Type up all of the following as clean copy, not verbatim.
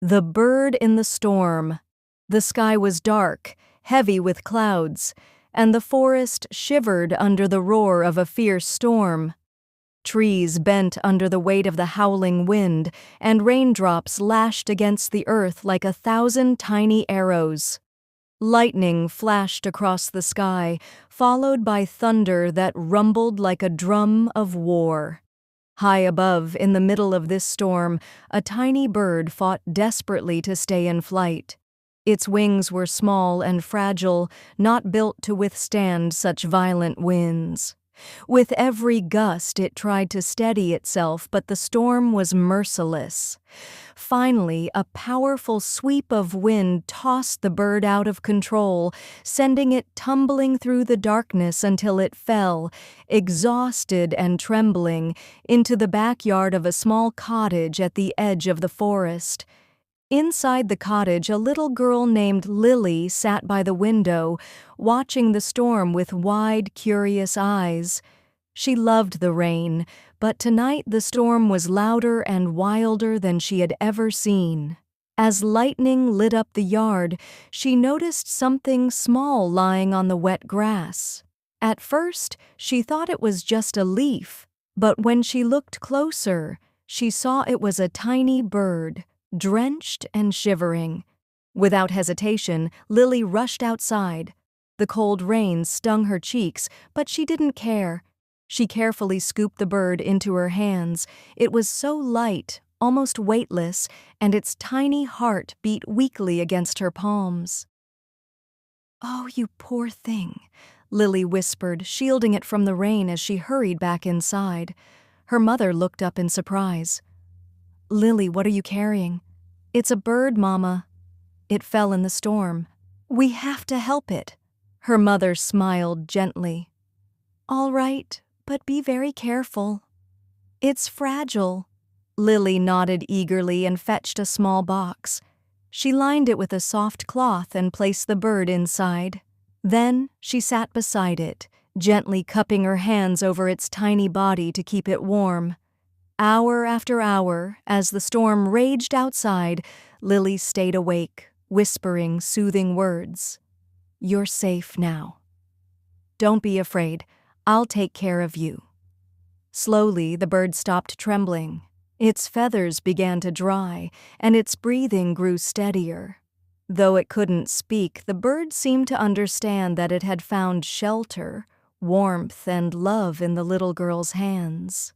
The bird in the storm. The sky was dark, heavy with clouds, and the forest shivered under the roar of a fierce storm. Trees bent under the weight of the howling wind, and raindrops lashed against the earth like 1,000 tiny arrows. Lightning flashed across the sky, followed by thunder that rumbled like a drum of war. High above, in the middle of this storm, a tiny bird fought desperately to stay in flight. Its wings were small and fragile, not built to withstand such violent winds. With every gust, it tried to steady itself, but the storm was merciless. Finally, a powerful sweep of wind tossed the bird out of control, sending it tumbling through the darkness until it fell, exhausted and trembling, into the backyard of a small cottage at the edge of the forest. Inside the cottage, a little girl named Lily sat by the window, watching the storm with wide, curious eyes. She loved the rain, but tonight the storm was louder and wilder than she had ever seen. As lightning lit up the yard, she noticed something small lying on the wet grass. At first, she thought it was just a leaf, but when she looked closer, she saw it was a tiny bird, drenched and shivering. Without hesitation, Lily rushed outside. The cold rain stung her cheeks, but she didn't care. She carefully scooped the bird into her hands. It was so light, almost weightless, and its tiny heart beat weakly against her palms. "Oh, you poor thing," Lily whispered, shielding it from the rain as she hurried back inside. Her mother looked up in surprise. "Lily, what are you carrying?" "It's a bird, Mama. It fell in the storm. We have to help it." Her mother smiled gently. "All right, but be very careful. It's fragile." Lily nodded eagerly and fetched a small box. She lined it with a soft cloth and placed the bird inside. Then she sat beside it, gently cupping her hands over its tiny body to keep it warm. Hour after hour, as the storm raged outside, Lily stayed awake, whispering soothing words. "You're safe now. Don't be afraid. I'll take care of you." Slowly, the bird stopped trembling. Its feathers began to dry, and its breathing grew steadier. Though it couldn't speak, the bird seemed to understand that it had found shelter, warmth, and love in the little girl's hands.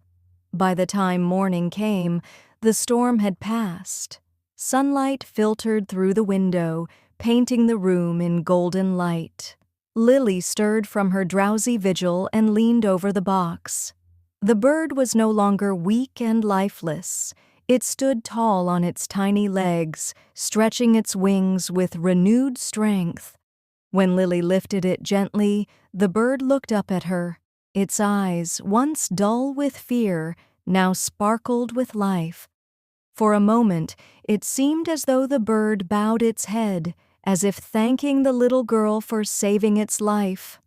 By the time morning came, the storm had passed. Sunlight filtered through the window, painting the room in golden light. Lily stirred from her drowsy vigil and leaned over the box. The bird was no longer weak and lifeless. It stood tall on its tiny legs, stretching its wings with renewed strength. When Lily lifted it gently, the bird looked up at her. Its eyes, once dull with fear, now sparkled with life. For a moment, it seemed as though the bird bowed its head, as if thanking the little girl for saving its life.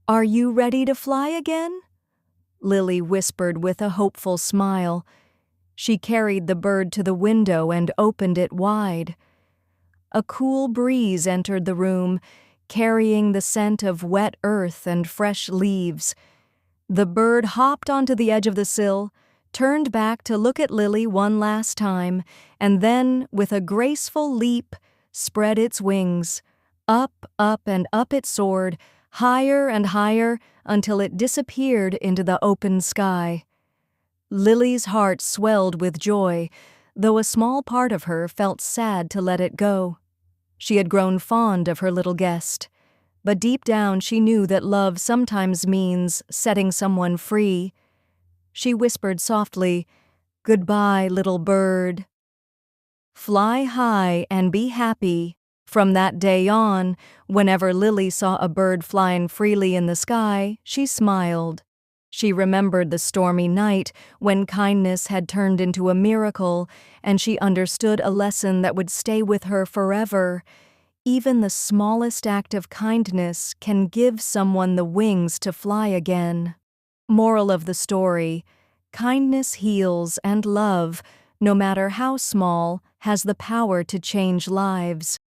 "Are you ready to fly again?" Lily whispered with a hopeful smile. She carried the bird to the window and opened it wide. A cool breeze entered the room, carrying the scent of wet earth and fresh leaves. The bird hopped onto the edge of the sill, turned back to look at Lily one last time, and then, with a graceful leap, spread its wings. Up, and up it soared, higher and higher, until it disappeared into the open sky. Lily's heart swelled with joy, though a small part of her felt sad to let it go. She had grown fond of her little guest, but deep down she knew that love sometimes means setting someone free. She whispered softly, "Goodbye, little bird. Fly high and be happy." From that day on, whenever Lily saw a bird flying freely in the sky, she smiled. She remembered the stormy night when kindness had turned into a miracle, and she understood a lesson that would stay with her forever. Even the smallest act of kindness can give someone the wings to fly again. Moral of the story: kindness heals and love, no matter how small, has the power to change lives.